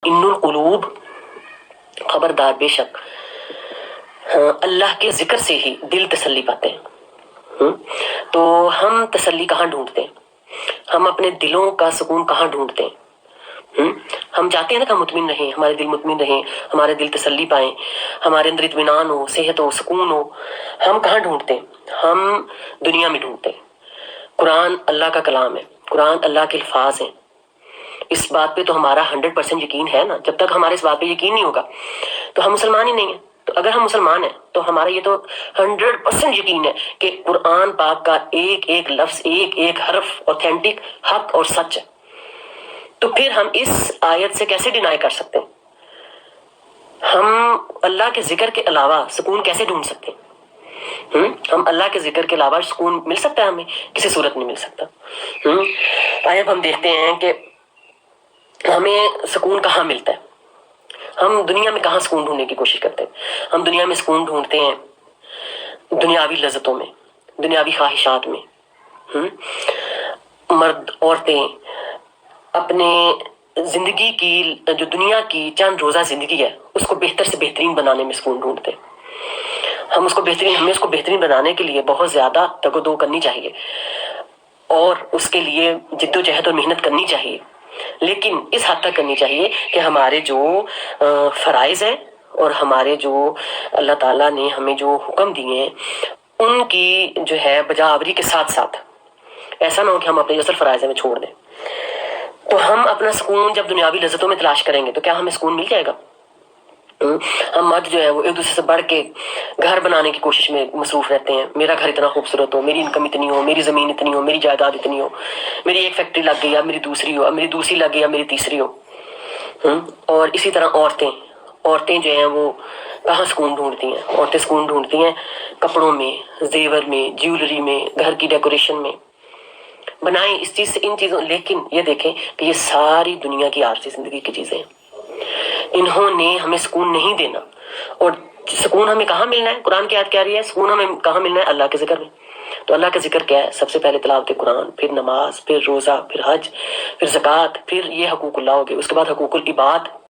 ان القلوب، خبردار بے شک اللہ کے ذکر سے ہی دل تسلی پاتے ہیں۔ تو ہم تسلی کہاں ڈھونڈتے ہیں؟ ہم اپنے دلوں کا سکون کہاں ڈھونڈتے ہیں؟ ہم چاہتے ہیں نا کہ ہم مطمئن رہیں، ہمارے دل مطمئن رہیں، ہمارے دل تسلی پائیں، ہمارے اندر اطمینان ہو، صحت ہو، سکون ہو۔ ہم کہاں ڈھونڈتے ہیں؟ ہم دنیا میں ڈھونڈتے ہیں۔ قرآن اللہ کا کلام ہے، قرآن اللہ کے الفاظ ہیں، اس بات پہ تو ہمارا 100% یقین ہے نا۔ جب تک ہمارے اس بات پہ یقین نہیں ہوگا تو ہم مسلمان ہی نہیں ہیں۔ تو اگر ہم مسلمان ہیں تو ہمارا یہ تو 100% یقین ہے کہ قرآن پاک کا ایک ایک لفظ، ایک ایک حرف اوتھینٹک، حق اور سچ ہے۔ تو پھر ہم اس آیت سے کیسے ڈینائی کر سکتے ہیں؟ ہم اللہ کے ذکر کے علاوہ سکون کیسے ڈھونڈ سکتے ہیں؟ ہم اللہ کے ذکر کے علاوہ سکون مل سکتا ہے؟ ہمیں کسی صورت نہیں مل سکتا۔ آئے ہم دیکھتے ہیں کہ ہمیں سکون کہاں ملتا ہے۔ ہم دنیا میں کہاں سکون ڈھونڈنے کی کوشش کرتے ہیں؟ ہم دنیا میں سکون ڈھونڈتے ہیں دنیاوی لذتوں میں، دنیاوی خواہشات میں۔ مرد عورتیں اپنے زندگی کی، جو دنیا کی چند روزہ زندگی ہے، اس کو بہتر سے بہترین بنانے میں سکون ڈھونڈتے ہیں۔ ہمیں اس کو بہترین بنانے کے لیے بہت زیادہ تگ و دو کرنی چاہیے اور اس کے لیے جد و جہد اور محنت کرنی چاہیے، لیکن اس حد تک کرنی چاہیے کہ ہمارے جو فرائض ہیں اور ہمارے جو اللہ تعالیٰ نے ہمیں جو حکم دیے ہیں ان کی جو ہے بجاوری کے ساتھ ساتھ ایسا نہ ہو کہ ہم اپنے اصل فرائض میں چھوڑ دیں۔ تو ہم اپنا سکون جب دنیاوی لذتوں میں تلاش کریں گے تو کیا ہمیں سکون مل جائے گا؟ ہم مرد جو ہے وہ ایک دوسرے سے بڑھ کے گھر بنانے کی کوشش میں مصروف رہتے ہیں۔ میرا گھر اتنا خوبصورت ہو، میری انکم اتنی ہو، میری زمین اتنی ہو، میری جائیداد اتنی ہو، میری ایک فیکٹری لگ گئی، اب میری دوسری ہو، اب میری دوسری لگ گئی، اب میری تیسری ہو۔ اور اسی طرح عورتیں جو ہیں وہ کہاں سکون ڈھونڈتی ہیں؟ عورتیں سکون ڈھونڈتی ہیں کپڑوں میں، زیور میں، جیولری میں، گھر کی ڈیکوریشن میں۔ بنائیں اس چیز سے ان چیزوں، لیکن یہ دیکھیں کہ یہ ساری دنیا کی عارضی زندگی کی چیزیں ہیں، انہوں نے ہمیں سکون نہیں دینا۔ اور سکون ہمیں کہاں ملنا ہے؟ قرآن کی آیت کہہ رہی ہے سکون ہمیں کہاں ملنا ہے؟ اللہ کے ذکر میں۔ تو اللہ کا ذکر کیا ہے؟ سب سے پہلے تلاوت قرآن، پھر نماز، پھر روزہ، پھر حج، پھر زکوٰۃ، پھر یہ حقوق اللہ ہو گئے، اس کے بعد حقوق العباد